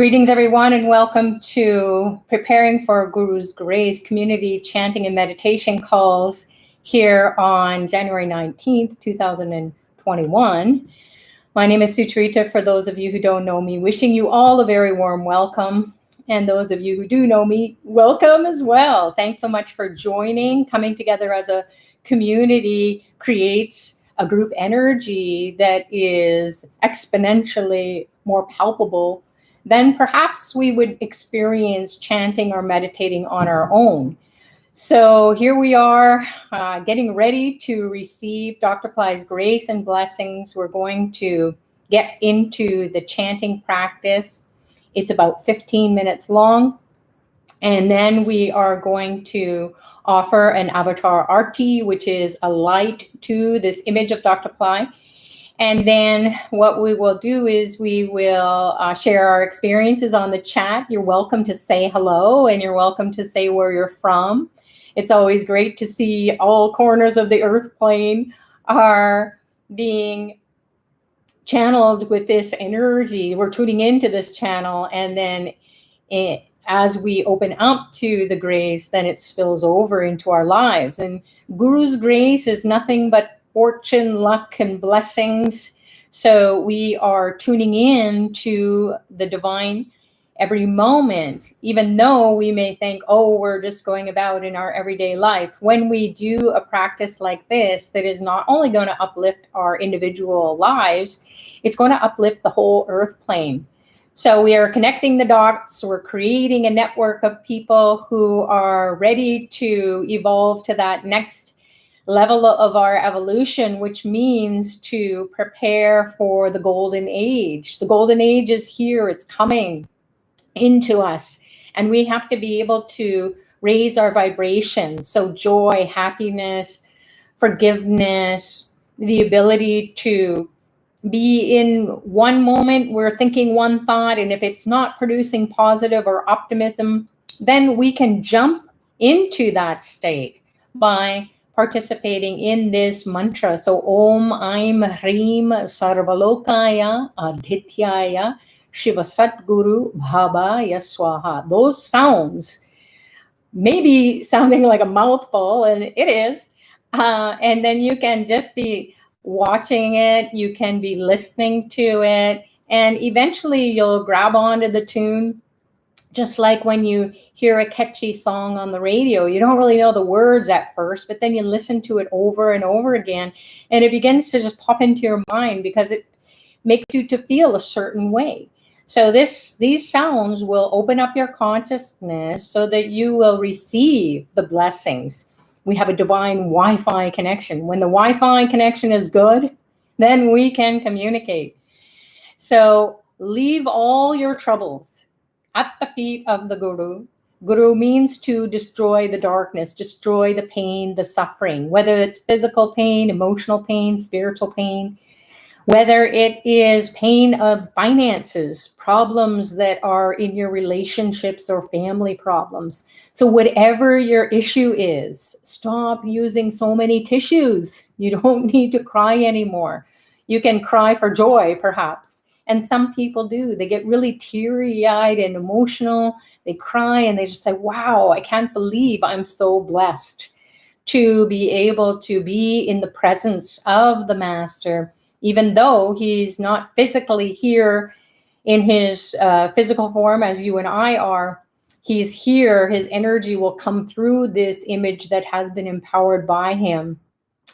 Greetings, everyone, and welcome to Preparing for Guru's Grace Community Chanting and Meditation calls here on January 19th, 2021. My name is Sucharita. For those of you who don't know me, wishing you all a very warm welcome. And those of you who do know me, welcome as well. Thanks so much for joining. Coming together as a community creates a group energy that is exponentially more palpable then perhaps we would experience chanting or meditating on our own. So here we are getting ready to receive Dr. Pillai's grace and blessings. We're going to get into the chanting practice. It's about 15 minutes long. And then we are going to offer an Avatar Aarti, which is a light to this image of Dr. Pillai. And then what we will do is we will share our experiences on the chat. You're welcome to say hello and you're welcome to say where you're from. It's always great to see all corners of the earth plane are being channeled with this energy. We're tuning into this channel, and then as we open up to the grace, then it spills over into our lives. And Guru's grace is nothing but fortune, luck, and blessings. So we are tuning in to the divine every moment, even though we may think, oh, we're just going about in our everyday life. When we do a practice like this, that is not only going to uplift our individual lives, it's going to uplift the whole earth plane. So we are connecting the dots. We're creating a network of people who are ready to evolve to that next level of our evolution, which means to prepare for the golden age. The golden age is here. It's coming into us. And we have to be able to raise our vibration. So joy, happiness, forgiveness, the ability to be in one moment, we're thinking one thought, and if it's not producing positive or optimism, then we can jump into that state by participating in this mantra. So Om Aim HREEM LOKAYA ADITYAYA SHIVA SATGURU BABAYA SWAHA. Those sounds may be sounding like a mouthful, and it is. And then you can just be watching it, you can be listening to it, and eventually you'll grab onto the tune. Just like when you hear a catchy song on the radio, you don't really know the words at first, but then you listen to it over and over again, and it begins to just pop into your mind because it makes you to feel a certain way. So these sounds will open up your consciousness so that you will receive the blessings. We have a divine Wi-Fi connection. When the Wi-Fi connection is good, then we can communicate. So leave all your troubles at the feet of the Guru. Guru means to destroy the darkness, destroy the pain, the suffering, whether it's physical pain, emotional pain, spiritual pain, whether it is pain of finances, problems that are in your relationships or family problems. So whatever your issue is, stop using so many tissues. You don't need to cry anymore. You can cry for joy, perhaps. And some people do. They get really teary-eyed and emotional. They cry and they just say, wow, I can't believe I'm so blessed to be able to be in the presence of the Master, even though he's not physically here in his physical form as you and I are. He's here. His energy will come through this image that has been empowered by him.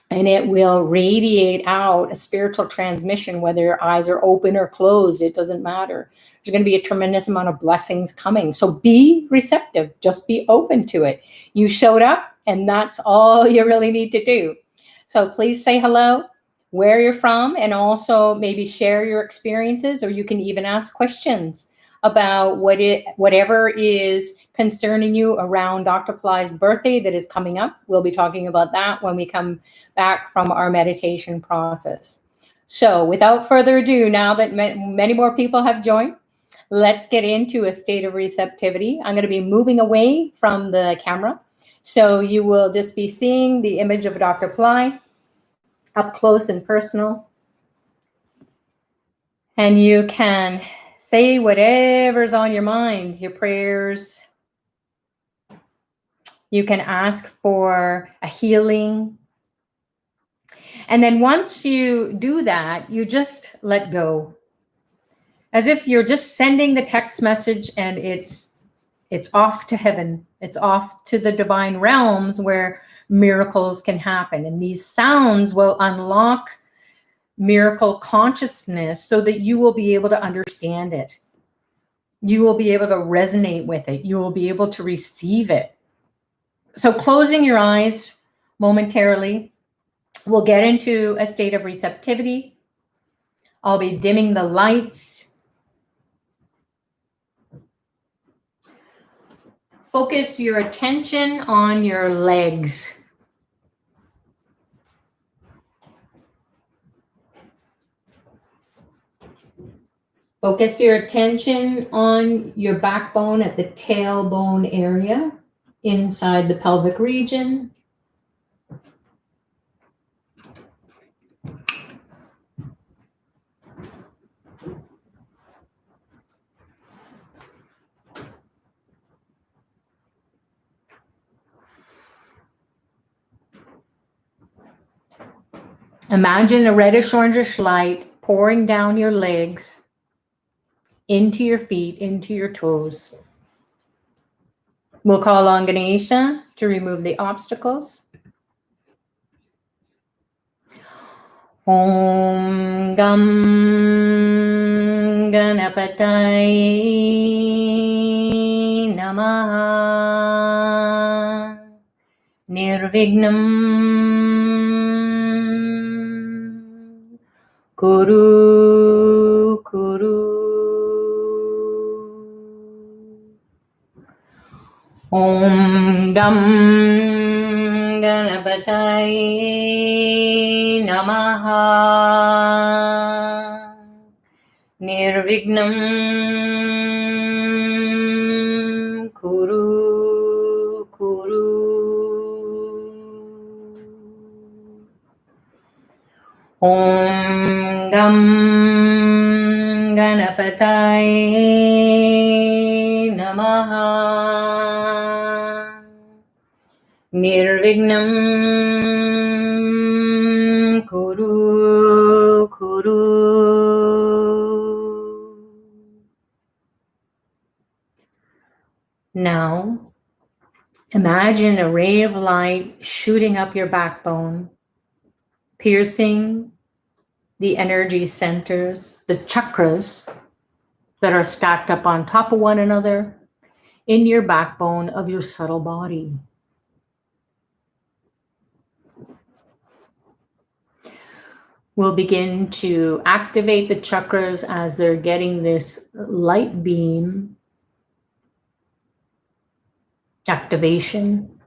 And it will radiate out a spiritual transmission, whether your eyes are open or closed, it doesn't matter. There's going to be a tremendous amount of blessings coming. So be receptive, just be open to it. You showed up, and that's all you really need to do. So please say hello, where you're from, and also maybe share your experiences, or you can even ask questions about whatever is concerning you around Dr. Pillai's birthday that is coming up. We'll be talking about that when we come back from our meditation process. So without further ado, now that many more people have joined, let's get into a state of receptivity. I'm going to be moving away from the camera. So you will just be seeing the image of Dr. Pillai up close and personal. And you can say whatever's on your mind, your prayers. You can ask for a healing. And then once you do that, you just let go. As if you're just sending the text message and it's off to heaven. It's off to the divine realms where miracles can happen. And these sounds will unlock miracle consciousness so that you will be able to understand it. You will be able to resonate with it. You will be able to receive it. So closing your eyes momentarily, we'll get into a state of receptivity. I'll be dimming the lights. Focus your attention on your legs. Focus your attention on your backbone at the tailbone area, inside the pelvic region. Imagine a reddish-orangish light pouring down your legs, into your feet, into your toes. We'll call on Ganesha to remove the obstacles. Om Gam Ganapataye Namaha Nirvignam Kuru Kuru. Om Gam Ganapataye Namaha Nirvignam Kuru Kuru. Om Gam Ganapataye Namaha Nirvignam Kuru Kuru. Now, imagine a ray of light shooting up your backbone, piercing the energy centers, the chakras that are stacked up on top of one another in your backbone of your subtle body. We'll begin to activate the chakras as they're getting this light beam activation.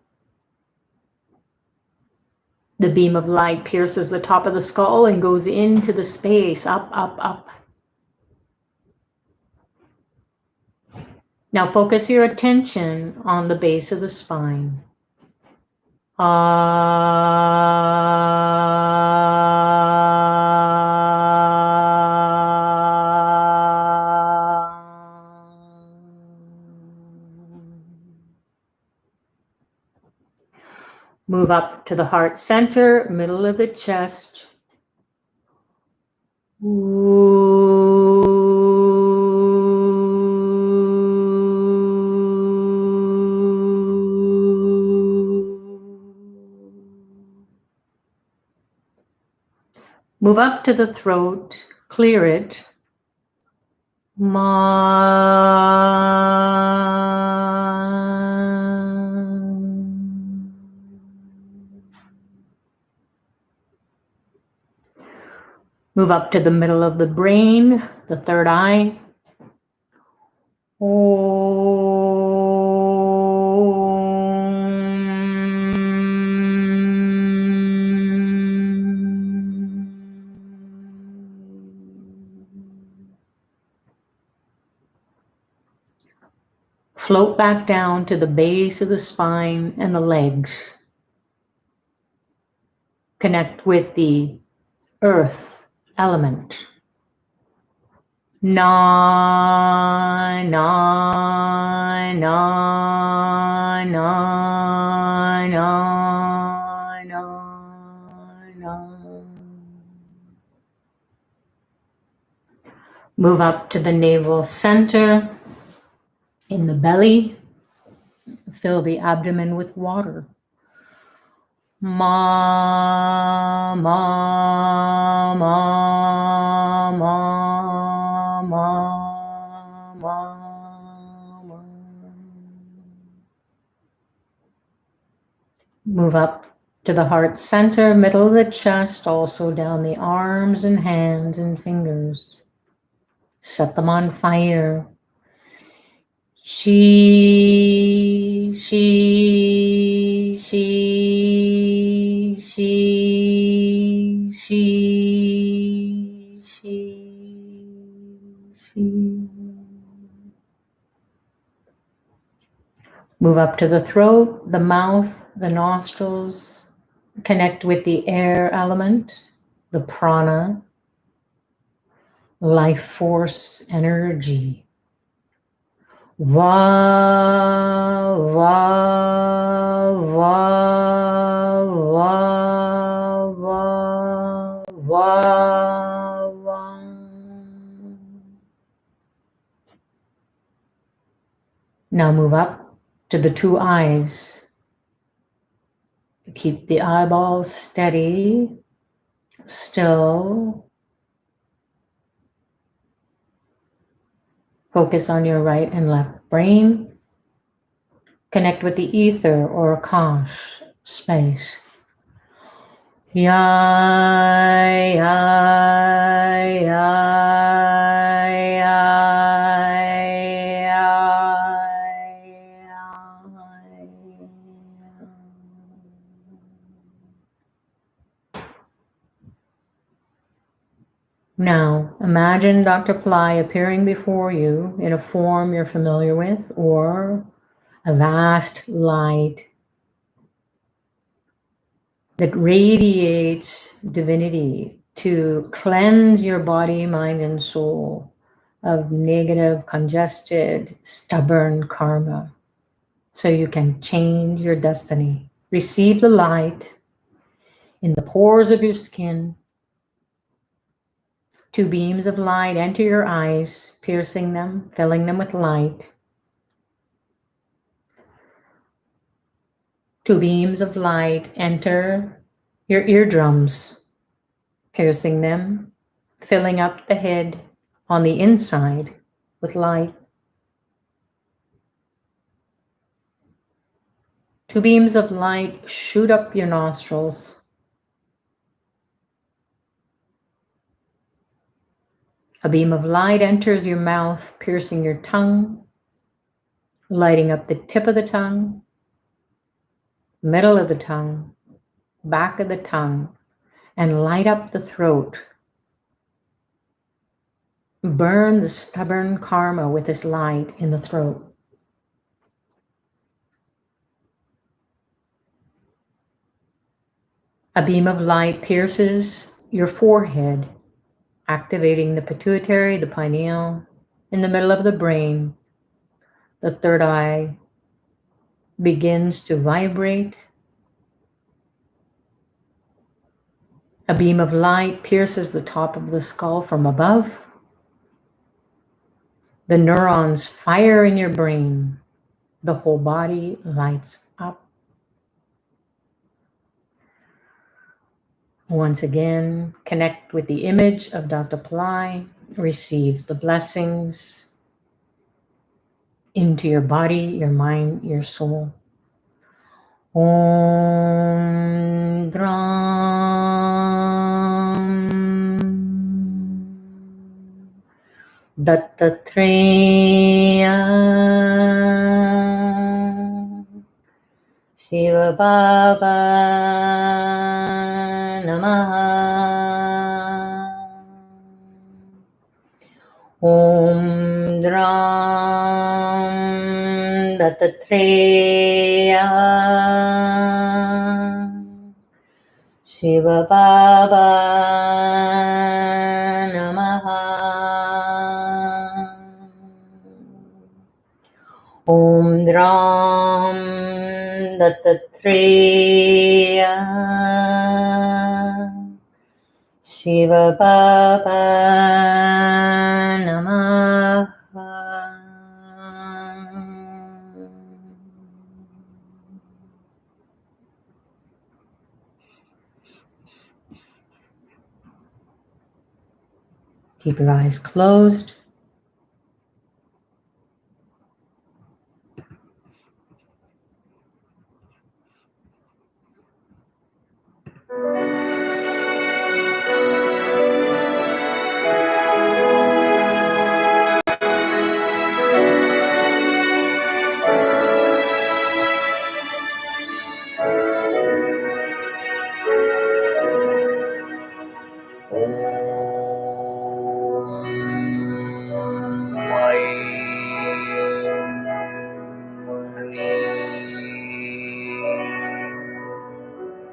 The beam of light pierces the top of the skull and goes into the space, up, up, up. Now focus your attention on the base of the spine. Move up to the heart center, middle of the chest. Move up to the throat, clear it. Move up to the middle of the brain, the third eye. Float back down to the base of the spine and the legs. Connect with the earth element. Na, na, na, na, na, na, na. Move up to the navel center in the belly. Fill the abdomen with water. Ma, ma, ma, ma, ma, ma, ma. Move up to the heart center, middle of the chest, also down the arms and hands and fingers. Set them on fire. She, she, she, she, she, she. Move up to the throat, the mouth, the nostrils. Connect with the air element, the prana, life force energy. Wa, wa, wa, wa, wa, wa, wa. Now move up to the two eyes. Keep the eyeballs steady, still. Focus on your right and left brain. Connect with the ether or Akash space. Ya, ya, ya, ya, ya, ya. Now, imagine Dr. Pillai appearing before you in a form you're familiar with, or a vast light that radiates divinity to cleanse your body, mind, and soul of negative, congested, stubborn karma, so you can change your destiny. Receive the light in the pores of your skin. Two beams of light enter your eyes, piercing them, filling them with light. Two beams of light enter your eardrums, piercing them, filling up the head on the inside with light. Two beams of light shoot up your nostrils. A beam of light enters your mouth, piercing your tongue, lighting up the tip of the tongue, middle of the tongue, back of the tongue, and light up the throat. Burn the stubborn karma with this light in the throat. A beam of light pierces your forehead, activating the pituitary, the pineal, in the middle of the brain. The third eye begins to vibrate. A beam of light pierces the top of the skull from above. The neurons fire in your brain. The whole body lights up. Once again, connect with the image of Dr. Pillai. Receive the blessings into your body, your mind, your soul. Om Dram Dattatreya Shiva Baba Namaha. Om Dram Dattatreya Shiva Baba Namaha. Dattatreya Shiva Baba Namaha. Keep your eyes closed.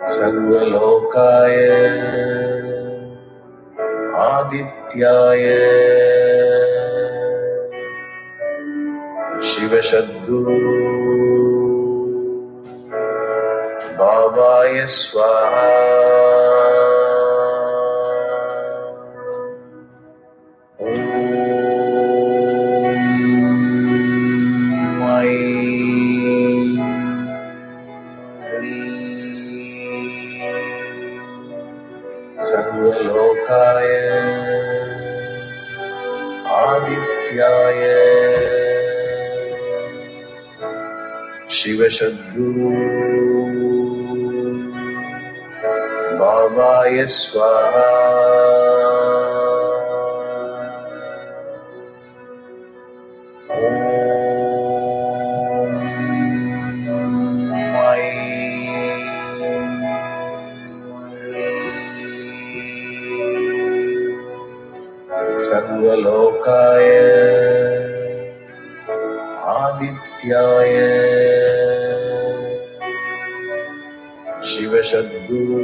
SARVA LOKAYA ADITYAYA SHIVA SATGURU BABAYA SWAHA SARVA LOKAYA ADITYAYA SHIVA SATGURU BABAYA SWAHA SARVA LOKAYA ADITYAYA SHIVA SATGURU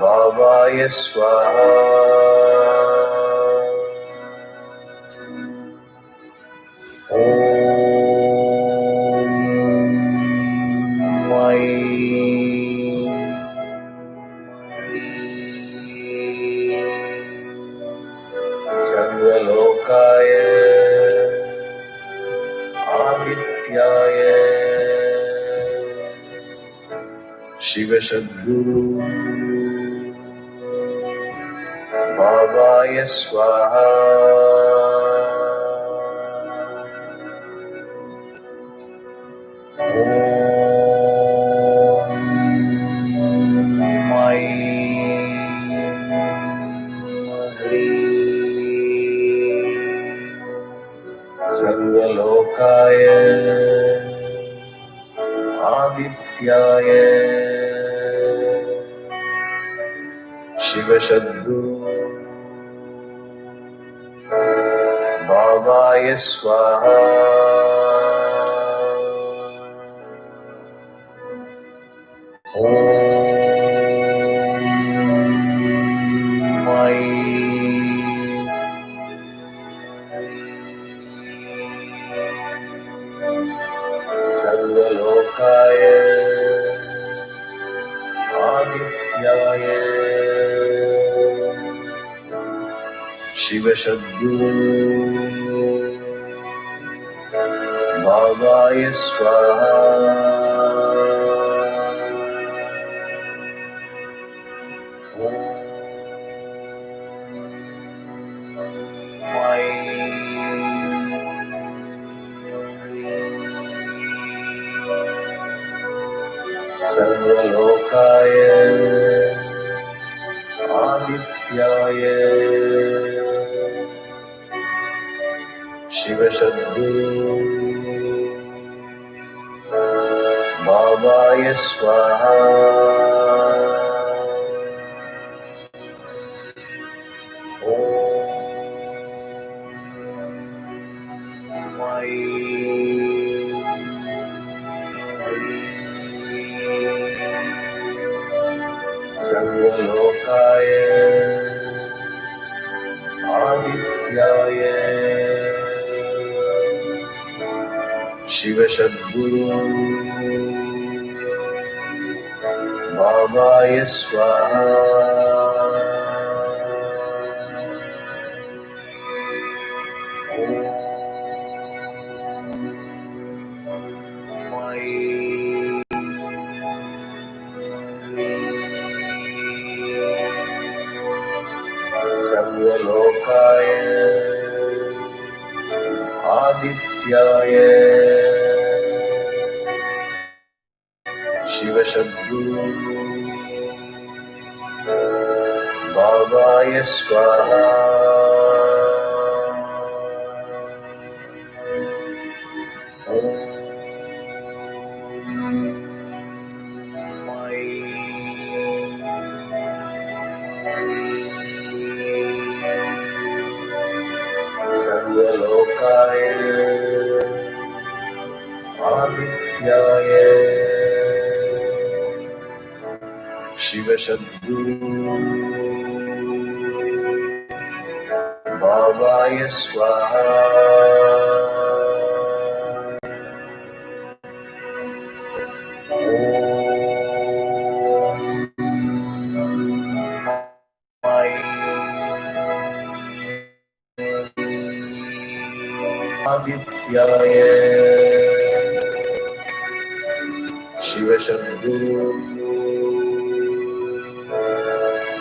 BABAYA SWAHA SARVA LOKAYA ADITYAYA SHIVA SATGURU BABAYA SWAHA SARVA LOKAYA ADITYAYA SHIVA SATGURU BABAYA SWAHA SARVA LOKAYA ADITYAYA SHIVA SATGURU BABAYA SWAHA SARVA LOKAYA ADITYAYA SHIVA SATGURU BABAYA SWAHA SARVA LOKAYA ADITYAYA Shiva SATGURU Babaya SWAHA SARVA LOKAYA ADITYAYA Shiva SATGURU Babaya SWAHA SARVA LOKAYA ADITYAYA Shiva SATGURU Babaya SWAHA Adityaya Shiva SATGURU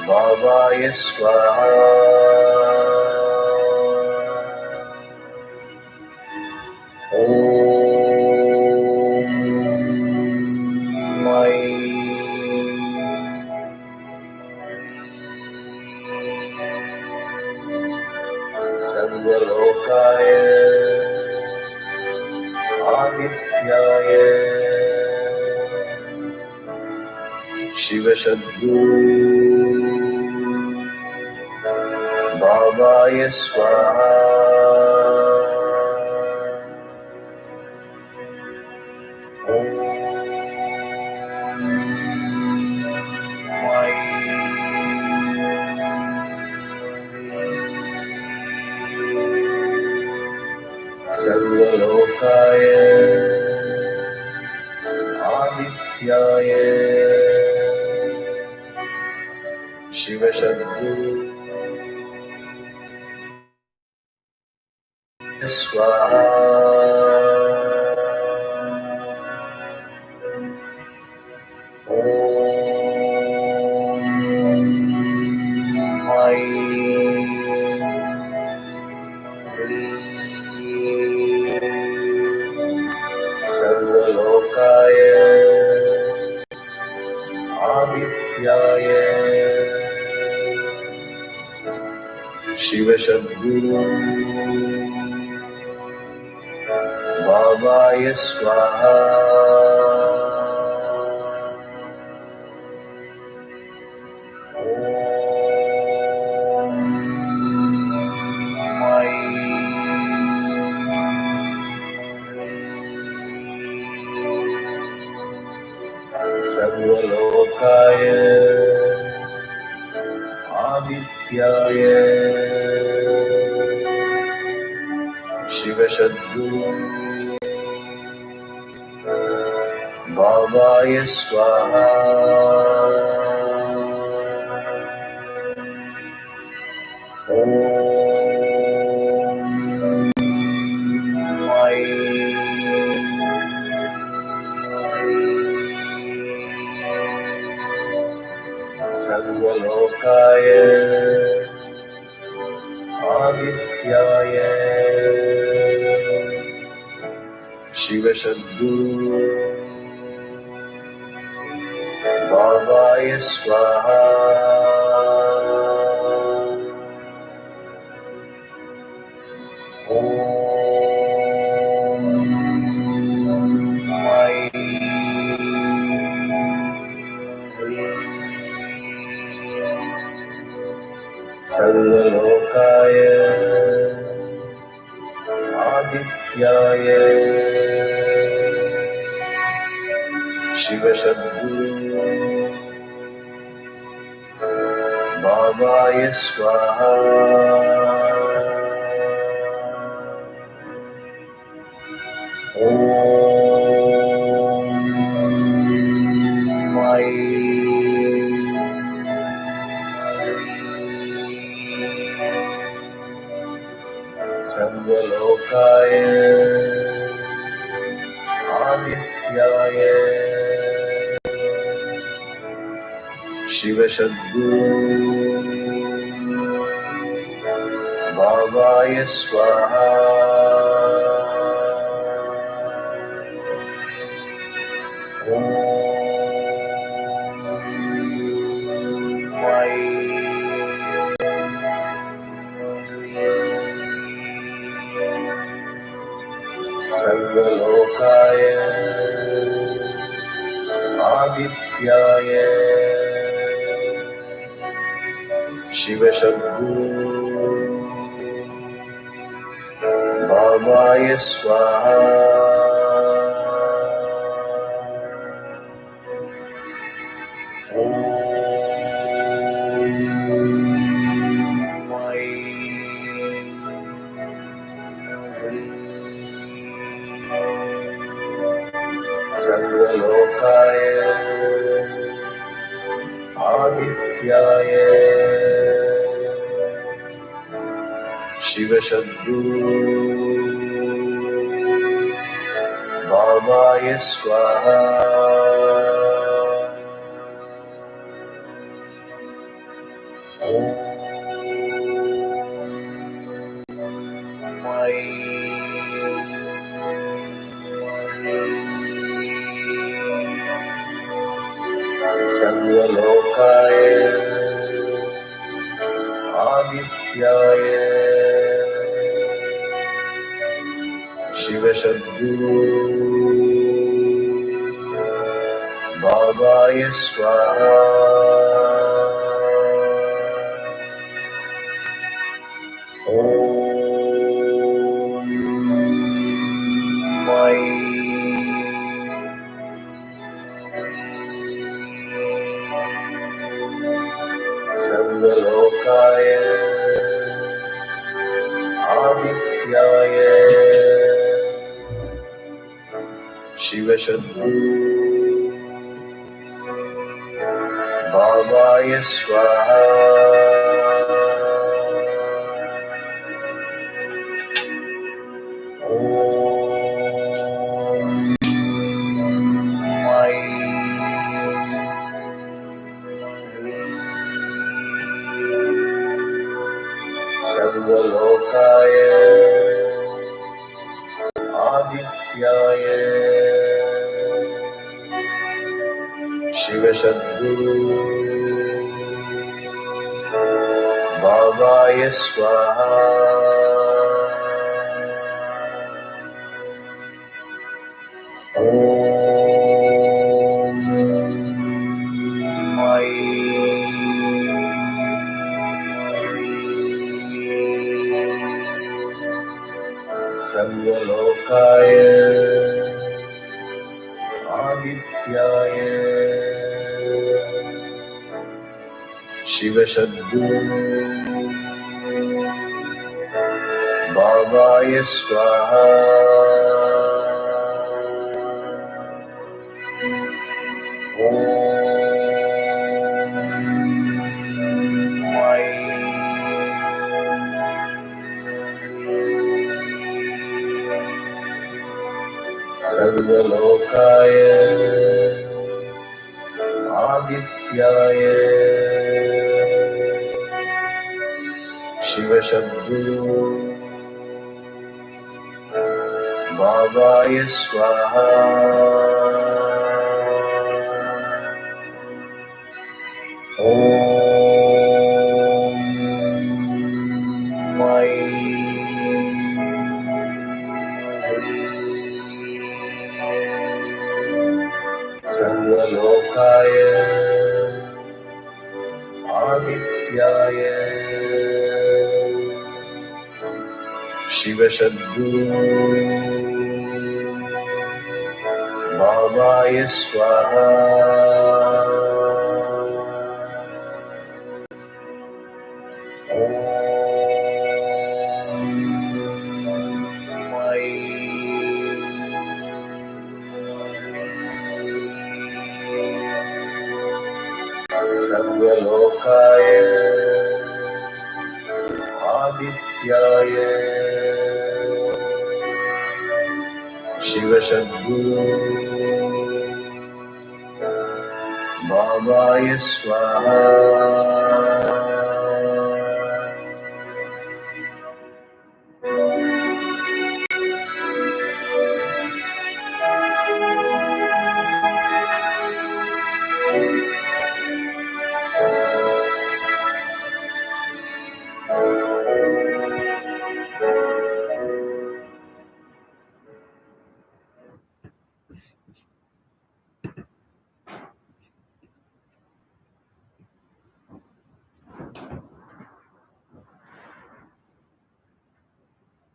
Babaya SWAHA SARVA LOKAYA ADITYAYA Shiva SATGURU Babaya SWAHA SARVA LOKAYA ADITYAYA Shiva SATGURU SWAHA SARVA LOKAYA ADITYAYA Shiva SATGURU Babaya SWAHA SARVA LOKAYA ADITYAYA Shiva SATGURU Babaya SWAHA SARVA LOKAYA ADITYAYA Shiva SATGURU Babaya SWAHA SARVA LOKAYA ADITYAYA Shiva SATGURU Babaya SWAHA Om सर्वलोकाय आदित्याय शिव सद्गुरु बाबाय स्वाहा ओम सर्वलोकाय आदित्याय शिव सद्गुरु बाबाय स्वाहा सर्वलोकाय आदित्याय शिव सद्गुरु बाबाय स्वाहा सर्वलोकाय आदित्याय शिव सद्गुरु बाबाय स्वाहा ओम सर्वलोकाय आदित्याय शिव सद्गुरु बाबाय स्वाहा सर्वलोकाय आदित्याय शिव सद्गुरु बाबाय स्वाहा ओम सर्वलोकाय आदित्याय शिव सद्गुरु बाबाय स्वाहा सर्वलोकाय आदित्याय शिव सद्गुरु बाबाय स्वाहा ओम सर्वलोकाय आदित्याय शिव सद्गुरु बाबाय स्वाहा सर्वलोकाय Adityaya Shiva SATGURU Babaya SWAHA.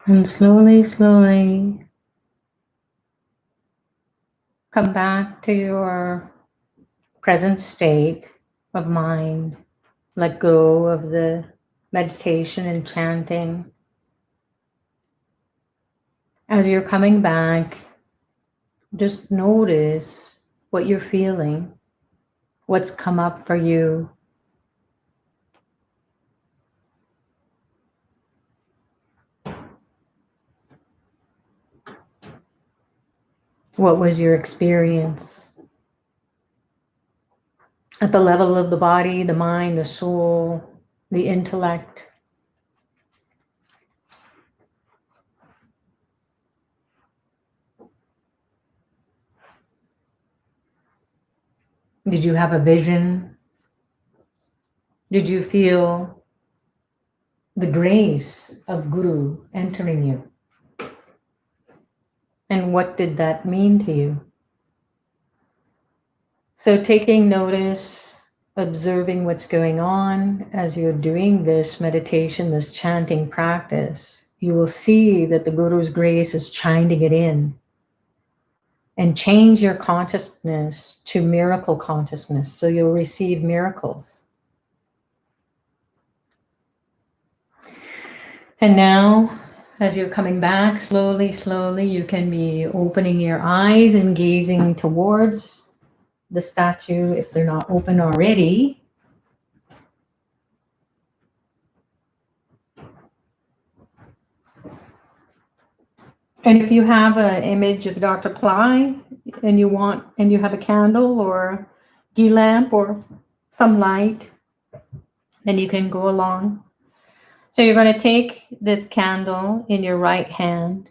And slowly, slowly come back to your present state of mind. Let go of the meditation and chanting. As you're coming back, just notice what you're feeling, what's come up for you. What was your experience? At the level of the body, the mind, the soul, the intellect. Did you have a vision? Did you feel the grace of Guru entering you? And what did that mean to you? So taking notice, observing what's going on as you're doing this meditation, this chanting practice, you will see that the Guru's grace is chiming it in. And change your consciousness to miracle consciousness, so you'll receive miracles. And now, as you're coming back, slowly, slowly, you can be opening your eyes and gazing towards the statue if they're not open already. And if you have an image of Dr. Pillai and you have a candle or ghee lamp or some light, then you can go along. So you're going to take this candle in your right hand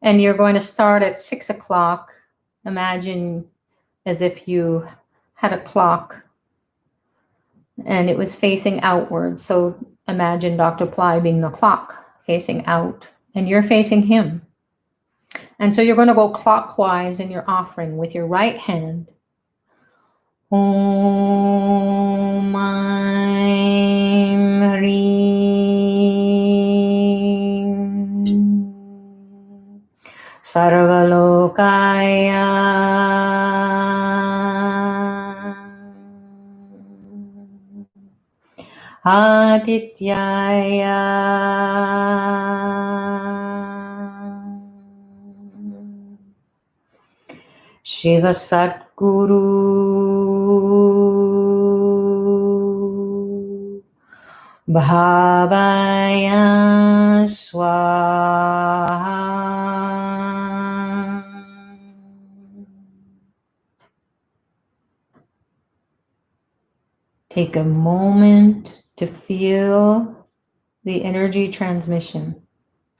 and you're going to start at 6 o'clock. Imagine as if you had a clock and it was facing outwards. So imagine Dr. Pillai being the clock facing out and you're facing him. And so you're going to go clockwise in your offering with your right hand. Om HREEM SARVA LOKAYA ADITYAYA SHIVA SATGURU BABAYA SWAHA. Take a moment to feel the energy transmission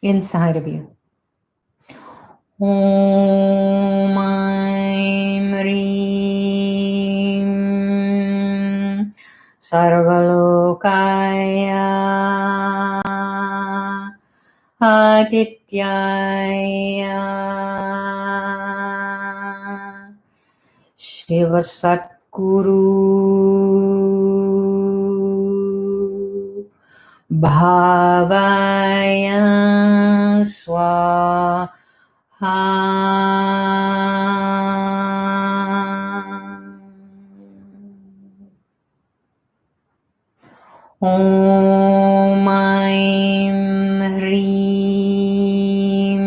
inside of you. Om HREEM SARVA LOKAYA ADITYAYA SHIVA SATGURU BABAYA SWAHA. Om HREEM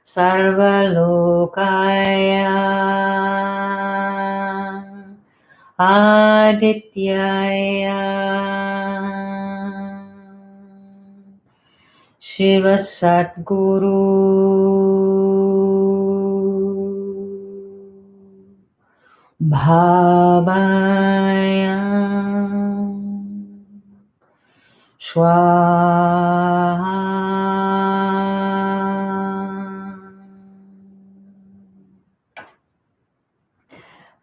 SARVA LOKAYA ADITYAYA SHIVA SATGURU BABAYA SWAHA.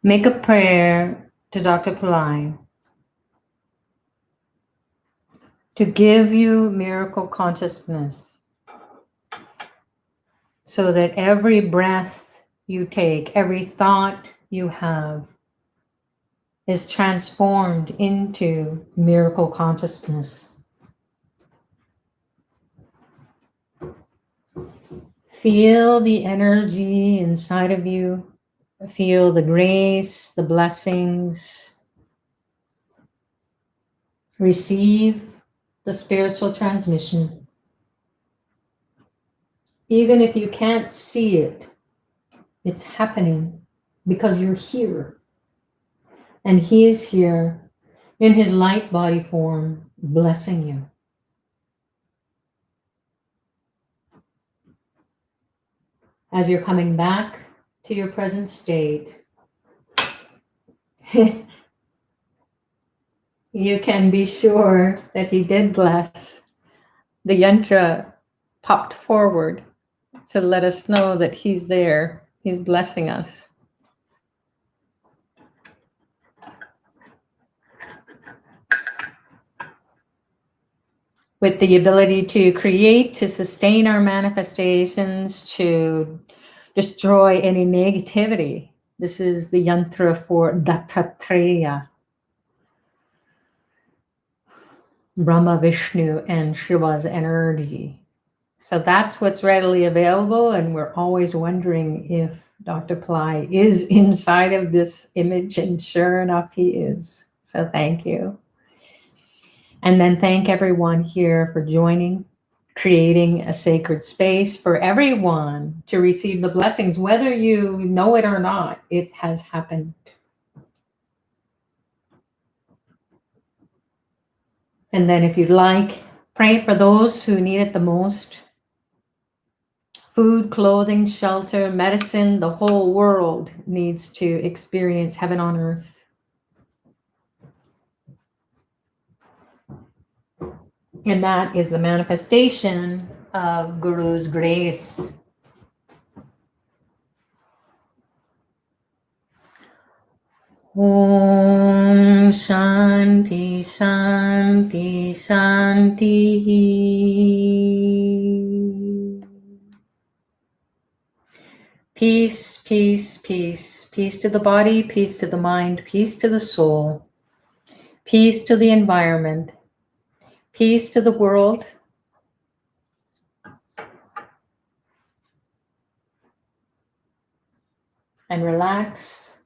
Make a prayer to Dr. Pillai to give you miracle consciousness so that every breath you take, every thought you have is transformed into miracle consciousness. Feel the energy inside of you. Feel the grace, the blessings. Receive the spiritual transmission. Even if you can't see it, it's happening because you're here. And he is here in his light body form, blessing you. As you're coming back to your present state, you can be sure that he did bless. The yantra popped forward to let us know that he's there. He's blessing us. With the ability to create, to sustain our manifestations, to destroy any negativity. This is the yantra for Dattatreya, Brahma, Vishnu, and Shiva's energy. So that's what's readily available, and we're always wondering if Dr. Pillai is inside of this image, and sure enough, he is. So thank you. And then thank everyone here for joining, creating a sacred space for everyone to receive the blessings, whether you know it or not. It has happened. And then if you'd like, pray for those who need it the most. Food, clothing, shelter, medicine, the whole world needs to experience heaven on earth. And that is the manifestation of Guru's grace. Om Shanti Shanti Shanti. Peace, peace, peace. Peace to the body, peace to the mind, peace to the soul, peace to the environment, peace to the world. And relax.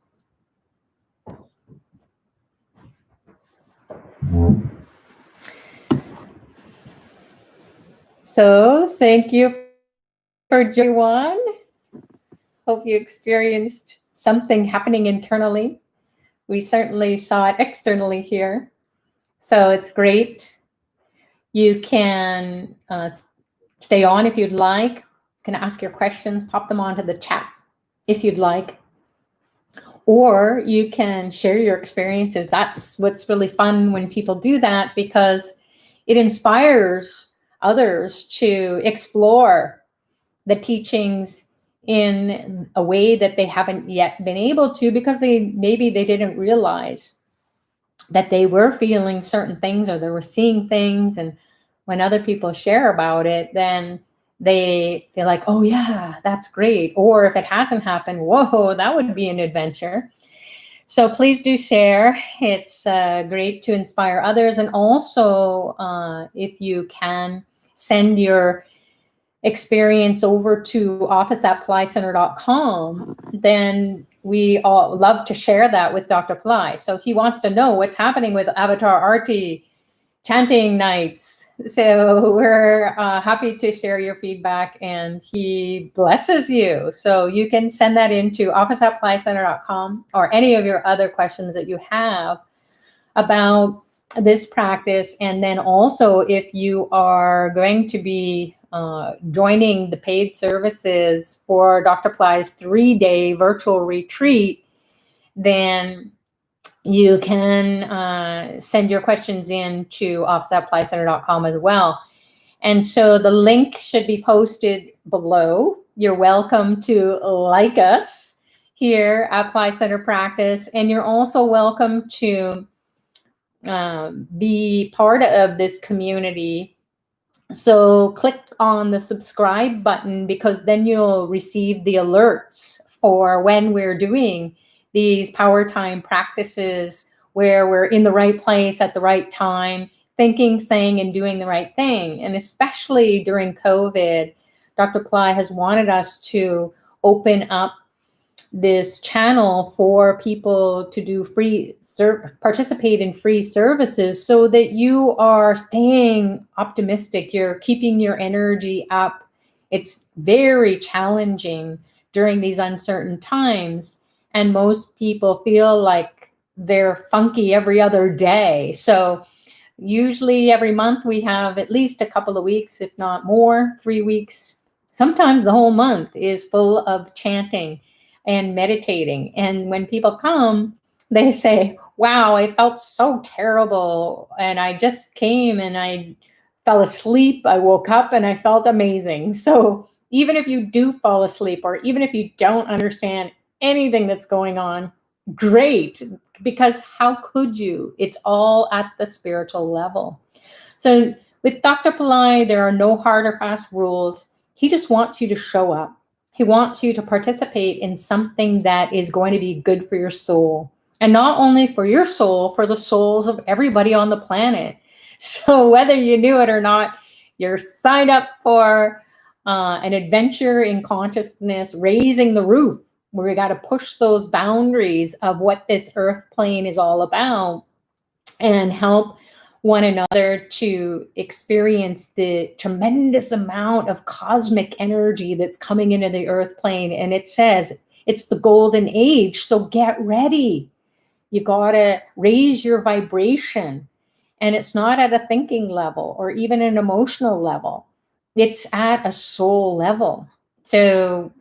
So thank you for everyone. Hope you experienced something happening internally. We certainly saw it externally here. So it's great. You can stay on if you'd like. You can ask your questions, pop them onto the chat if you'd like. Or you can share your experiences. That's what's really fun when people do that, because it inspires others to explore the teachings in a way that they haven't yet been able to, because maybe they didn't realize that they were feeling certain things or they were seeing things. And when other people share about it, then they feel like, oh yeah, that's great. Or if it hasn't happened, whoa, that would be an adventure. So please do share. It's great to inspire others. And also, if you can, send your experience over to office@PillaiCenter.com, then we all love to share that with Dr. Pillai. So he wants to know what's happening with Avatar Aarti. chanting nights. So we're happy to share your feedback, and he blesses you. So you can send that into office@pillai.com or any of your other questions that you have about this practice. And then also, if you are going to be joining the paid services for Dr. Pillai's 3-day virtual retreat, then you can send your questions in to office@pillai as well. And so the link should be posted below. You're welcome to like us here at Pillai Center Practice, and you're also welcome to be part of this community. So click on the subscribe button, because then you'll receive the alerts for when we're doing these power time practices, where we're in the right place at the right time, thinking, saying, and doing the right thing. And especially during COVID, Dr. Pillai has wanted us to open up this channel for people to do participate in free services, so that you are staying optimistic, you're keeping your energy up. It's very challenging during these uncertain times, and most people feel like they're funky every other day. So usually every month we have at least a couple of weeks, if not more, 3 weeks. Sometimes the whole month is full of chanting and meditating. And when people come, they say, wow, I felt so terrible. And I just came and I fell asleep. I woke up and I felt amazing. So even if you do fall asleep, or even if you don't understand anything that's going on, great, because how could you? It's all at the spiritual level. So with Dr. Pillai, there are no hard or fast rules. He just wants you to show up. He wants you to participate in something that is going to be good for your soul. And not only for your soul, for the souls of everybody on the planet. So whether you knew it or not, you're signed up for an adventure in consciousness, raising the roof, where we got to push those boundaries of what this earth plane is all about, and help one another to experience the tremendous amount of cosmic energy that's coming into the earth plane. And it says it's the golden age. So get ready. You got to raise your vibration. And it's not at a thinking level or even an emotional level. It's at a soul level. So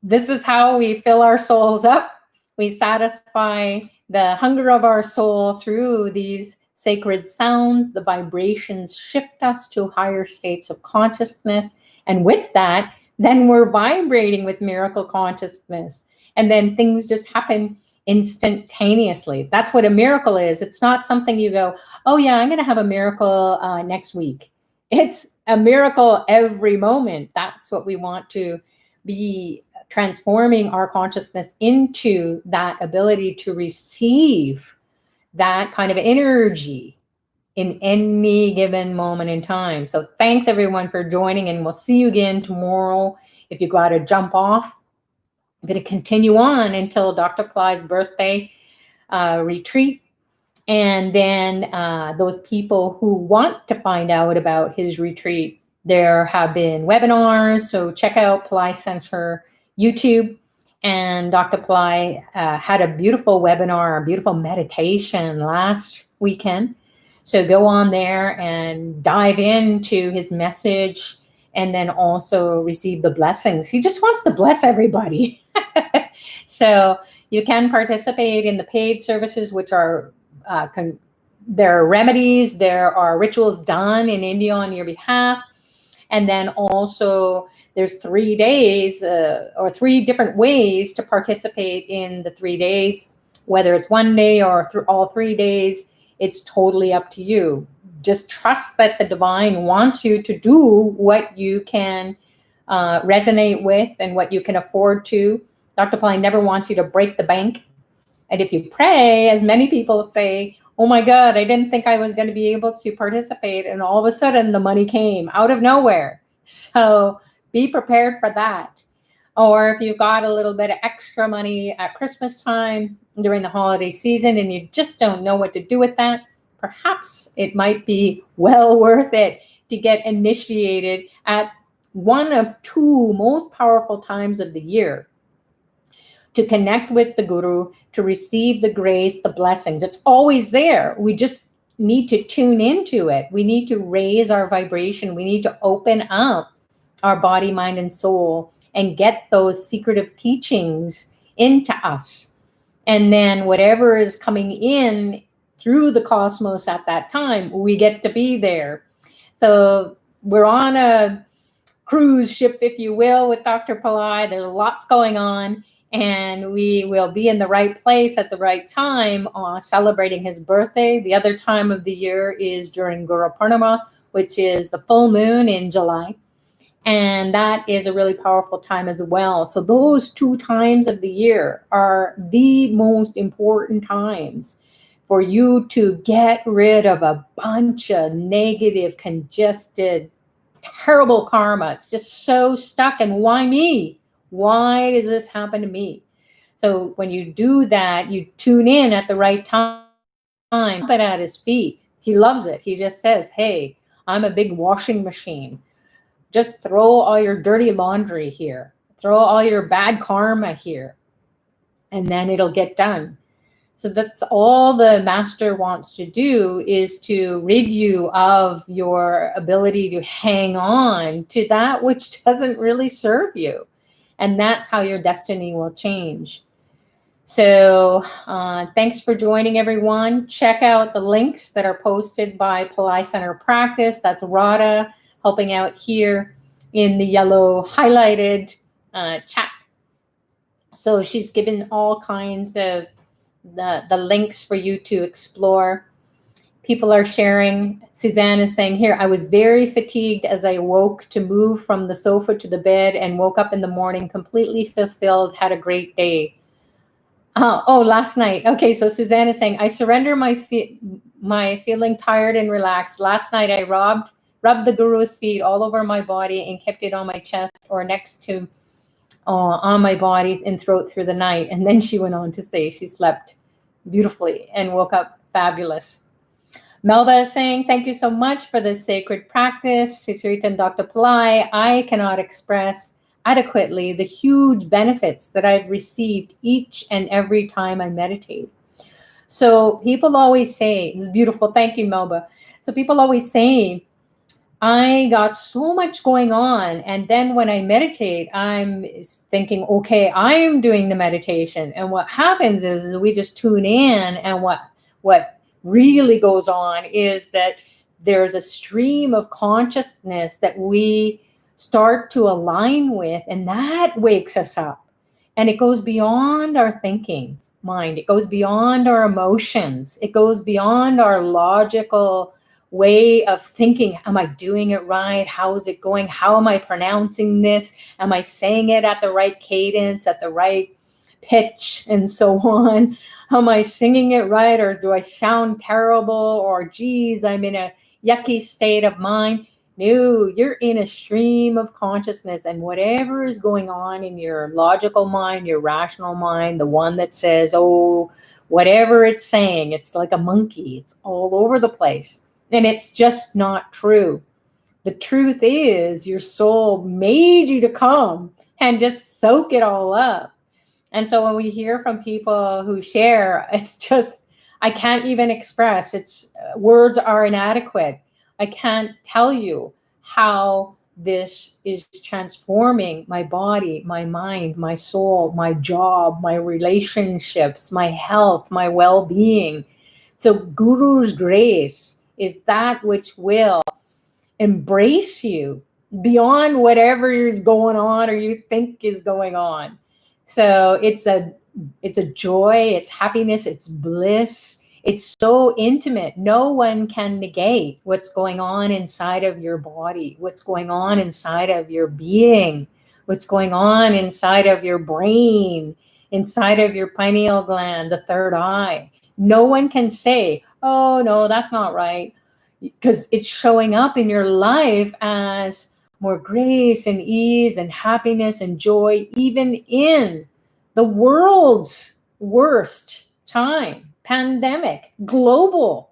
this is how we fill our souls up. We satisfy the hunger of our soul through these sacred sounds. The vibrations shift us to higher states of consciousness. And with that, then we're vibrating with miracle consciousness. And then things just happen instantaneously. That's what a miracle is. It's not something you go, oh yeah, I'm going to have a miracle next week. It's a miracle every moment. That's what we want to be, transforming our consciousness into that ability to receive that kind of energy in any given moment in time. So thanks everyone for joining, and we'll see you again tomorrow. If you got to jump off, I'm going to continue on until Dr. Pillai's birthday retreat. And then those people who want to find out about his retreat, there have been webinars. So check out Pillai Center YouTube. And Dr. Pillai had a beautiful webinar, a beautiful meditation last weekend. So go on there and dive into his message, and then also receive the blessings. He just wants to bless everybody. So you can participate in the paid services, which are, there are remedies, there are rituals done in India on your behalf. And then also there's 3 days or 3 different ways to participate in the 3 days, whether it's 1 day or all 3 days. It's totally up to you. Just trust that the divine wants you to do what you can resonate with and what you can afford to. Dr. Pillai never wants you to break the bank. And if you pray, as many people say, oh my God, I didn't think I was going to be able to participate. And all of a sudden the money came out of nowhere. So be prepared for that. Or if you've got a little bit of extra money at Christmas time during the holiday season and you just don't know what to do with that, perhaps it might be well worth it to get initiated at one of two most powerful times of the year to connect with the Guru, to receive the grace, the blessings. It's always there. We just need to tune into it. We need to raise our vibration. We need to open up our body, mind, and soul and get those secretive teachings into us. And then whatever is coming in through the cosmos at that time, we get to be there. So we're on a cruise ship, if you will, with Dr. Pillai. There's lots going on, and we will be in the right place at the right time, celebrating his birthday. The other time of the year is during Guru Purnima, which is the full moon in July. And that is a really powerful time as well. So those two times of the year are the most important times for you to get rid of a bunch of negative, congested, terrible karma. It's just so stuck. And why me? Why does this happen to me? So when you do that, you tune in at the right time, put it at his feet. He loves it. He just says, hey, I'm a big washing machine. Just throw all your dirty laundry here. Throw all your bad karma here. And then it'll get done. So that's all the master wants to do, is to rid you of your ability to hang on to that which doesn't really serve you. And that's how your destiny will change. So thanks for joining, everyone. Check out the links that are posted by Pillai Center Practice. That's Radha helping out here in the yellow highlighted chat. So she's given all kinds of the links for you to explore. People are sharing. Suzanne is saying here, I was very fatigued as I woke to move from the sofa to the bed and woke up in the morning completely fulfilled, had a great day. Last night. Okay, so Suzanne is saying, I surrender my feeling tired and relaxed. Last night I rubbed the Guru's feet all over my body and kept it on my chest or next to on my body and throat through the night. And then she went on to say she slept beautifully and woke up fabulous. Melba is saying, thank you so much for this sacred practice. Sucharita and Dr. Pillai, I cannot express adequately the huge benefits that I've received each and every time I meditate. So people always say, it's beautiful. Thank you, Melba. So people always say, I got so much going on. And then when I meditate, I'm thinking, okay, I'm doing the meditation. And what happens is we just tune in. And what really goes on is that there's a stream of consciousness that we start to align with, and that wakes us up. And it goes beyond our thinking mind. It goes beyond our emotions. It goes beyond our logical way of thinking. Am I doing it right? How is it going? How am I pronouncing this? Am I saying it at the right cadence, at the right pitch, and so on? Am I singing it right, or do I sound terrible? Or geez, I'm in a yucky state of mind. No, you're in a stream of consciousness, and whatever is going on in your logical mind, your rational mind, the one that says, oh, whatever it's saying, it's like a monkey. It's all over the place. And it's just not true. The truth is your soul made you to come and just soak it all up. And so when we hear from people who share, it's just, I can't even express. It's words are inadequate. I can't tell you how this is transforming my body, my mind, my soul, my job, my relationships, my health, my well-being. So Guru's grace is that which will embrace you beyond whatever is going on or you think is going on. So it's a joy, it's happiness, it's bliss. It's so intimate. No one can negate what's going on inside of your body, what's going on inside of your being, what's going on inside of your brain, inside of your pineal gland, the third eye. No one can say, oh, no, that's not right, because it's showing up in your life as more grace and ease and happiness and joy, even in the world's worst time, pandemic, global.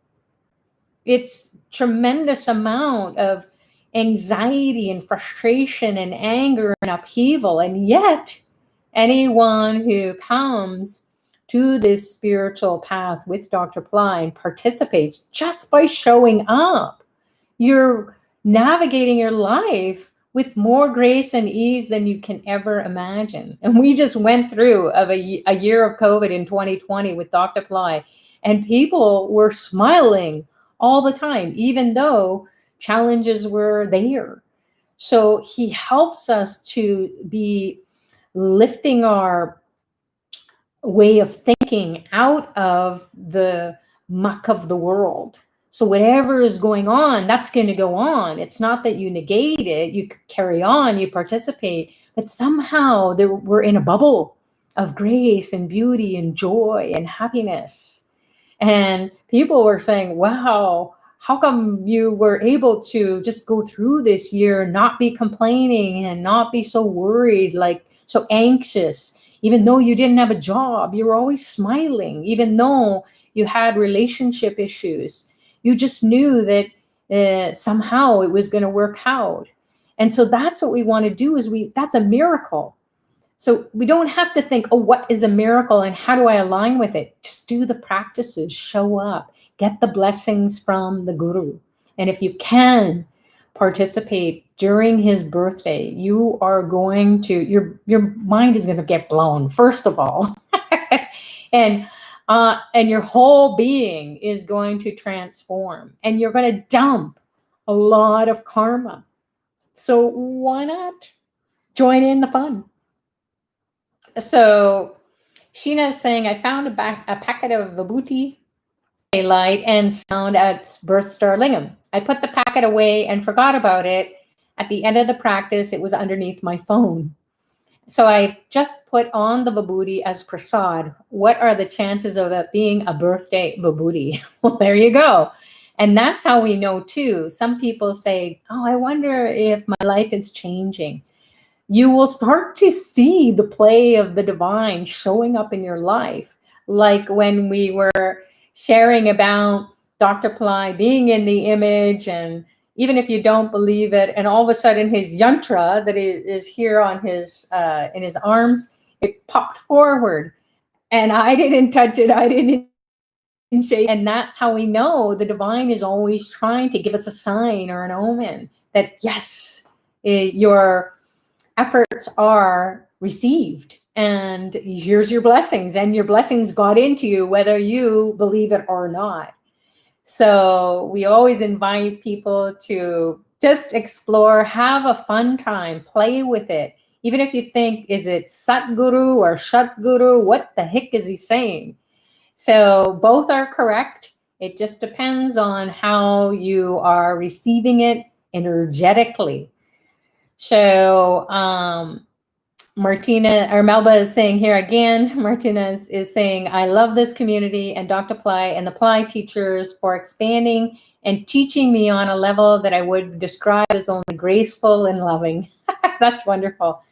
It's tremendous amount of anxiety and frustration and anger and upheaval. And yet, anyone who comes to this spiritual path with Dr. Pillai and participates just by showing up, you're navigating your life with more grace and ease than you can ever imagine. And we just went through a year of COVID in 2020 with Dr. Pillai, and people were smiling all the time, even though challenges were there. So he helps us to be lifting our way of thinking out of the muck of the world. So whatever is going on, that's going to go on. It's not that you negate it, you carry on, you participate, but somehow we're in a bubble of grace and beauty and joy and happiness. And people were saying, wow, how come you were able to just go through this year, not be complaining and not be so worried, like so anxious, even though you didn't have a job, you were always smiling, even though you had relationship issues. You just knew that somehow it was going to work out. And so that's what we want to do that's a miracle. So we don't have to think, oh, what is a miracle and how do I align with it? Just do the practices, show up, get the blessings from the Guru. And if you can participate during his birthday, you are going to, your mind is going to get blown, first of all. And your whole being is going to transform, and you're going to dump a lot of karma. So why not join in the fun? So Sheena is saying, I found a packet of Vibhuti light and sound at Birth Star Lingam. I put the packet away and forgot about it. At the end of the practice, it was underneath my phone. So I just put on the Vibhuti as prasad. What are the chances of it being a birthday Vibhuti? Well, there you go. And that's how we know too. Some people say, oh, I wonder if my life is changing. You will start to see the play of the divine showing up in your life. Like when we were sharing about Dr. Pillai being in the image, and even if you don't believe it, and all of a sudden his yantra that is here on his in his arms, it popped forward, and I didn't touch it, I didn't shake. And that's how we know the divine is always trying to give us a sign or an omen that yes, your efforts are received, and here's your blessings, and your blessings got into you whether you believe it or not. So we always invite people to just explore, have a fun time, play with it. Even if you think, is it SATGURU or SHATGURU? What the heck is he saying? So both are correct. It just depends on how you are receiving it energetically. So Martina, or Melba is saying here again, Martina is saying, I love this community and Dr. Pillai and the Pillai teachers for expanding and teaching me on a level that I would describe as only graceful and loving. That's wonderful.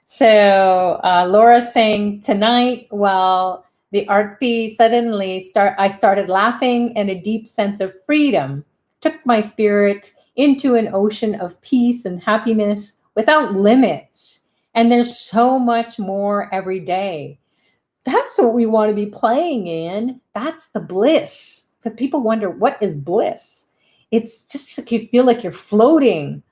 So Laura's saying, tonight, while the Arati suddenly I started laughing, and a deep sense of freedom took my spirit into an ocean of peace and happiness without limits. And there's so much more every day. That's what we want to be playing in. That's the bliss. Because people wonder, what is bliss? It's just like you feel like you're floating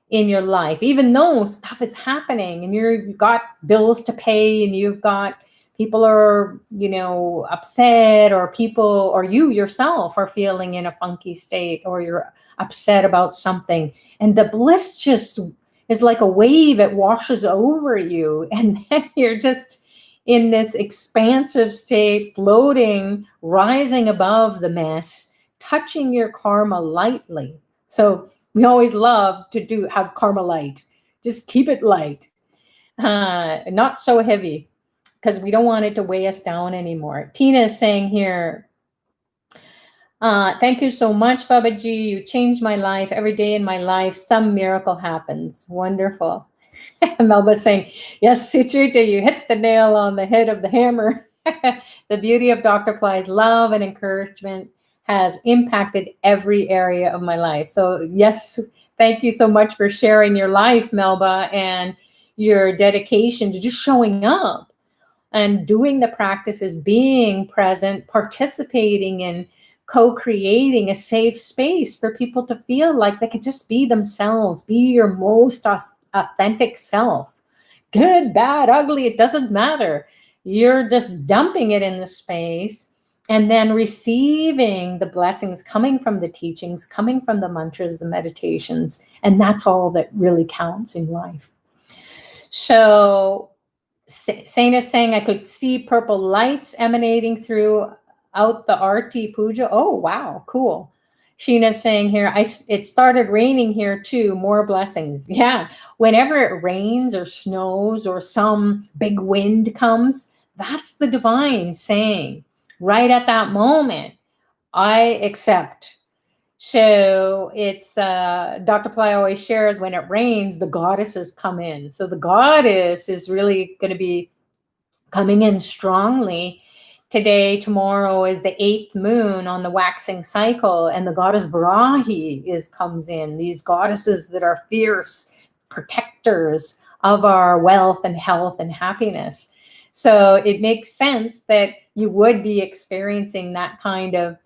in your life, even though stuff is happening and you've got bills to pay and you've got people are, upset, or people, or you yourself are feeling in a funky state, or you're upset about something. And the bliss just is like a wave, it washes over you. And then you're just in this expansive state, floating, rising above the mess, touching your karma lightly. So we always love to have karma light. Just keep it light, not so heavy, because we don't want it to weigh us down anymore. Tina is saying here, thank you so much, Babaji. You changed my life. Every day in my life, some miracle happens. Wonderful. Melba's saying, yes, Suchrita, you hit the nail on the head of the hammer. The beauty of Dr. Pillai's love and encouragement has impacted every area of my life. So yes, thank you so much for sharing your life, Melba, and your dedication to just showing up and doing the practices, being present, participating in co-creating a safe space for people to feel like they can just be themselves, be your most authentic self. Good, bad, ugly, it doesn't matter. You're just dumping it in the space and then receiving the blessings coming from the teachings, coming from the mantras, the meditations, and that's all that really counts in life. So Saint is saying, I could see purple lights emanating throughout the Arti Puja. Oh, wow, cool. Sheena's saying here, it started raining here too, more blessings. Yeah, whenever it rains or snows or some big wind comes, that's the divine saying, right at that moment, I accept. So it's, Dr. Pillai always shares, when it rains, the goddesses come in. So the goddess is really going to be coming in strongly. Today, tomorrow is the 8th moon on the waxing cycle, and the goddess Varahi comes in. These goddesses that are fierce protectors of our wealth and health and happiness. So it makes sense that you would be experiencing that kind of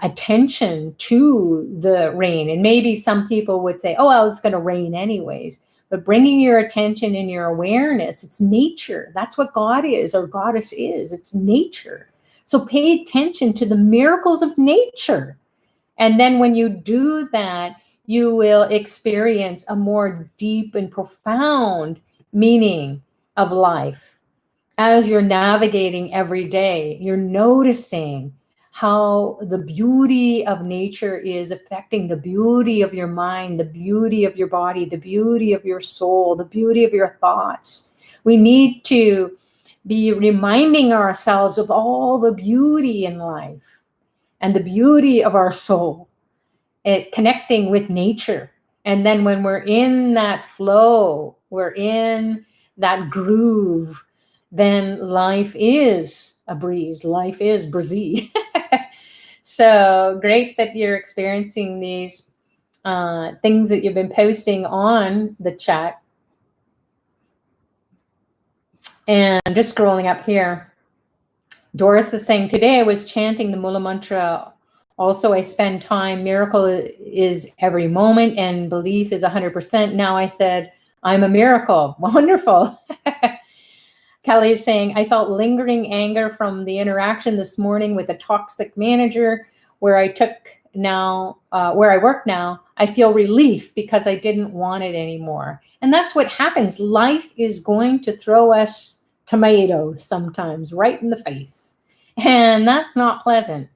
attention to the rain. And maybe some people would say, oh, well, it's going to rain anyways. But bringing your attention and your awareness, it's nature. That's what God is, or goddess is. It's nature. So pay attention to the miracles of nature. And then when you do that, you will experience a more deep and profound meaning of life. As you're navigating every day, you're noticing how the beauty of nature is affecting the beauty of your mind, the beauty of your body, the beauty of your soul, the beauty of your thoughts. We need to be reminding ourselves of all the beauty in life and the beauty of our soul, connecting with nature. And then when we're in that flow, we're in that groove, then life is a breeze. Life is breezy. So great that you're experiencing these things that you've been posting on the chat. And just scrolling up here, Doris is saying, today I was chanting the Moola mantra. Also, I spend time. Miracle is every moment and belief is 100%. Now I said, I'm a miracle. Wonderful. Kelly is saying, I felt lingering anger from the interaction this morning with a toxic manager where I work now. I feel relief because I didn't want it anymore. And that's what happens. Life is going to throw us tomatoes sometimes right in the face. And that's not pleasant.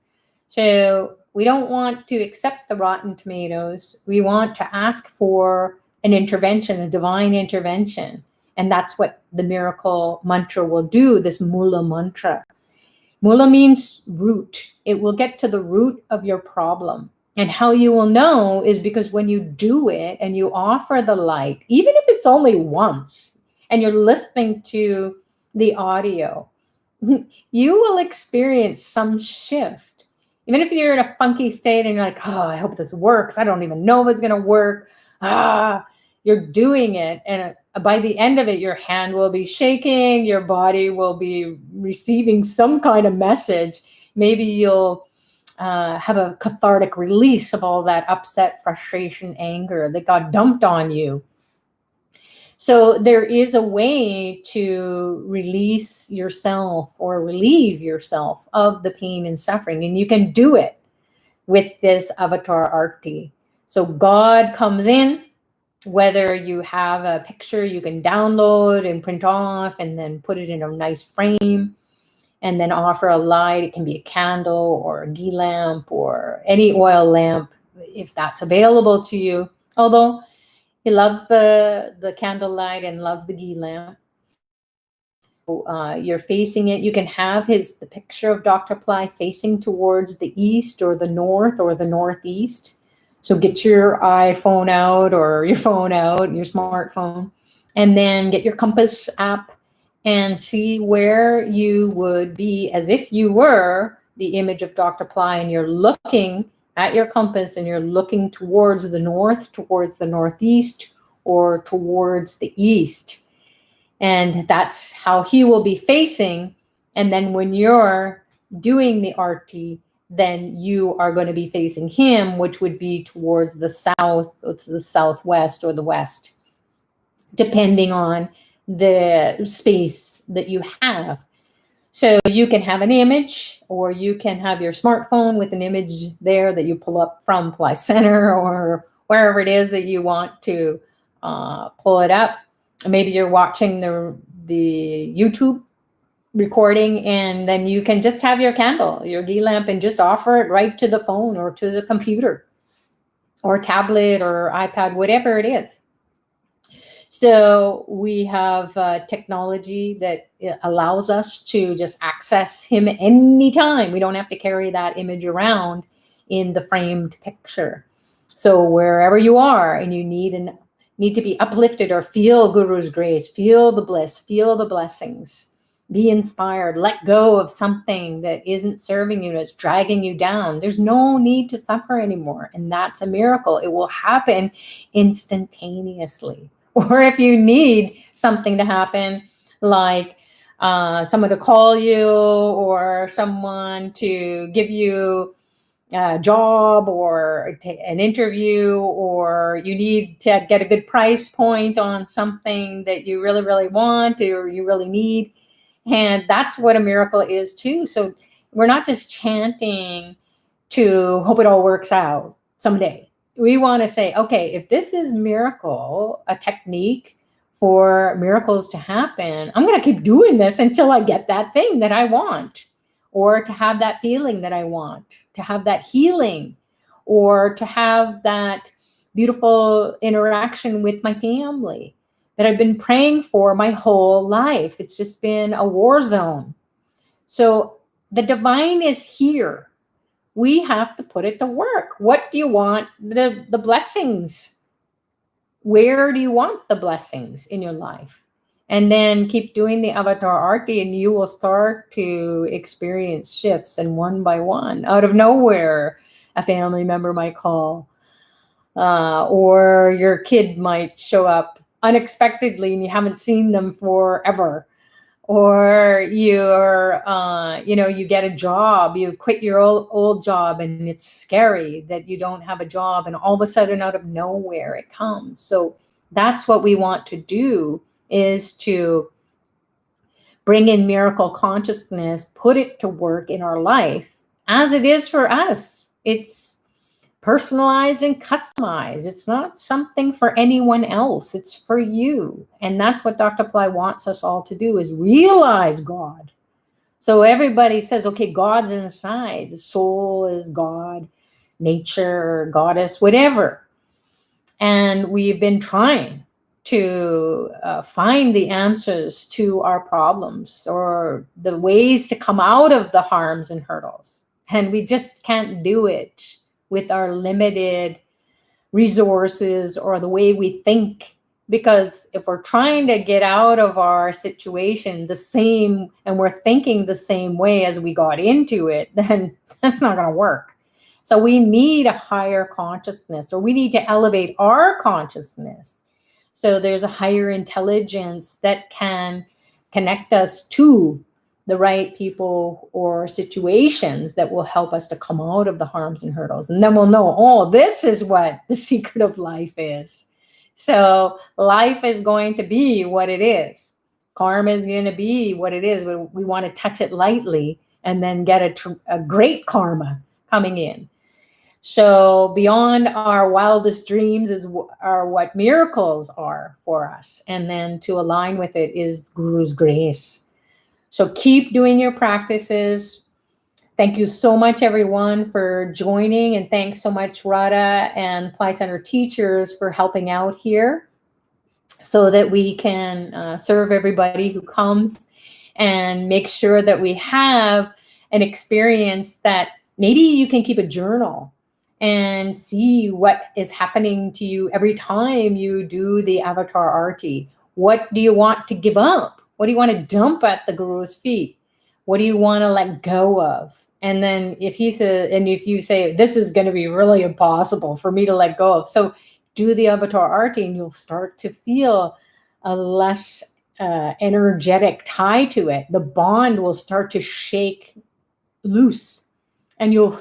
So we don't want to accept the rotten tomatoes. We want to ask for an intervention, a divine intervention. And that's what the miracle mantra will do, this Moola mantra. Moola means root. It will get to the root of your problem. And how you will know is because when you do it and you offer the light, even if it's only once, and you're listening to the audio, you will experience some shift. Even if you're in a funky state and you're like, oh, I hope this works. I don't even know if it's going to work. You're doing it. And by the end of it, your hand will be shaking. Your body will be receiving some kind of message. Maybe you'll have a cathartic release of all that upset, frustration, anger that got dumped on you. So there is a way to release yourself or relieve yourself of the pain and suffering. And you can do it with this Avatar Aarti. So God comes in. Whether you have a picture you can download and print off and then put it in a nice frame and then offer a light. It can be a candle or a ghee lamp or any oil lamp if that's available to you. Although he loves the candlelight and loves the ghee lamp. You're facing it. You can have the picture of Dr. Pillai facing towards the east or the north or the northeast. So get your iPhone out or your phone out, your smartphone, and then get your compass app and see where you would be as if you were the image of Dr. Pillai and you're looking at your compass and you're looking towards the north, towards the northeast, or towards the east. And that's how he will be facing. And then when you're doing the Arti, then you are going to be facing him, which would be towards the south, it's the southwest or the west, depending on the space that you have. So you can have an image, or you can have your smartphone with an image there that you pull up from Pillai Center or wherever it is that you want to pull it up. Maybe you're watching the YouTube recording, and then you can just have your candle, your ghee lamp, and just offer it right to the phone or to the computer or tablet or iPad, whatever it is. So we have technology that allows us to just access him anytime. We don't have to carry that image around in the framed picture. So wherever you are and you need to be uplifted or feel Guru's grace, feel the bliss, feel the blessings, be inspired, let go of something that isn't serving you, that's dragging you down. There's no need to suffer anymore. And that's a miracle. It will happen instantaneously. Or if you need something to happen, like someone to call you or someone to give you a job or an interview, or you need to get a good price point on something that you really, really want or you really need. And that's what a miracle is too. So we're not just chanting to hope it all works out someday. We want to say, okay, if this is miracle, a technique for miracles to happen, I'm going to keep doing this until I get that thing that I want, or to have that feeling that I want, to have that healing, or to have that beautiful interaction with my family that I've been praying for my whole life. It's just been a war zone. So the divine is here. We have to put it to work. What do you want? The blessings. Where do you want the blessings in your life? And then keep doing the Avatar Aarti, and you will start to experience shifts. And one by one, out of nowhere, a family member might call, or your kid might show up unexpectedly and you haven't seen them forever. Or you're, you get a job, you quit your old job, and it's scary that you don't have a job, and all of a sudden out of nowhere it comes. So that's what we want to do, is to bring in miracle consciousness, put it to work in our life as it is for us. It's personalized and customized. It's not something for anyone else. It's for you. And that's what Dr. Pillai wants us all to do, is realize God. So everybody says, okay, God's inside. The soul is God, nature, goddess, whatever. And we've been trying to find the answers to our problems, or the ways to come out of the harms and hurdles. And we just can't do it with our limited resources or the way we think. Because if we're trying to get out of our situation the same, and we're thinking the same way as we got into it, then that's not going to work. So we need a higher consciousness, or we need to elevate our consciousness. So there's a higher intelligence that can connect us to the right people or situations that will help us to come out of the harms and hurdles. And then we'll know, oh, this is what the secret of life is. So life is going to be what it is. Karma is going to be what it is. We want to touch it lightly and then get a great karma coming in. So beyond our wildest dreams are what miracles are for us. And then to align with it is Guru's grace. So keep doing your practices. Thank you so much, everyone, for joining. And thanks so much, Radha and Pillai Center teachers, for helping out here so that we can serve everybody who comes, and make sure that we have an experience that maybe you can keep a journal and see what is happening to you every time you do the Avatar Aarti. What do you want to give up? What do you want to dump at the Guru's feet? What do you want to let go of? And then if he says, and if you say, this is going to be really impossible for me to let go of. So do the Avatar Aarti and you'll start to feel a less energetic tie to it. The bond will start to shake loose, and you'll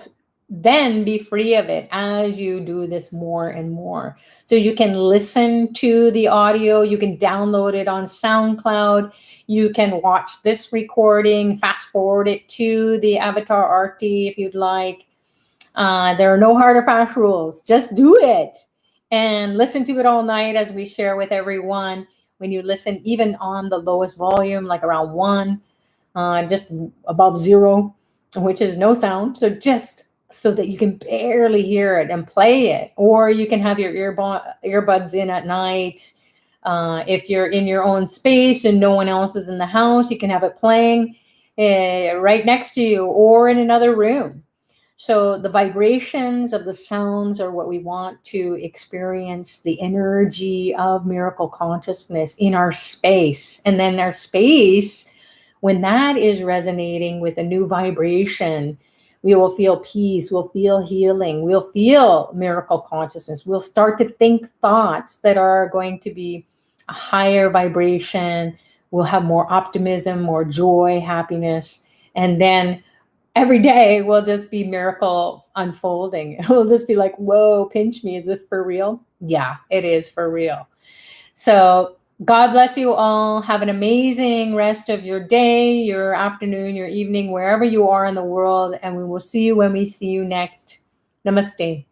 then be free of it as you do this more and more. So you can listen to the audio, you can download it on SoundCloud, you can watch this recording, fast forward it to the Avatar Aarti if you'd like. There are no hard or fast rules. Just do it and listen to it all night as we share with everyone. When you listen, even on the lowest volume, like around 1, just above 0, which is no sound. So just so that you can barely hear it and play it. Or you can have your earbuds in at night. If you're in your own space and no one else is in the house, you can have it playing right next to you or in another room. So the vibrations of the sounds are what we want to experience, the energy of miracle consciousness in our space. And then our space, when that is resonating with a new vibration, we will feel peace, we'll feel healing, we'll feel miracle consciousness. We'll start to think thoughts that are going to be a higher vibration. We'll have more optimism, more joy, happiness. And then every day will just be miracle unfolding. It'll just be like, whoa, pinch me. Is this for real? Yeah, it is for real. So God bless you all. Have an amazing rest of your day, your afternoon, your evening, wherever you are in the world. And we will see you when we see you next. Namaste.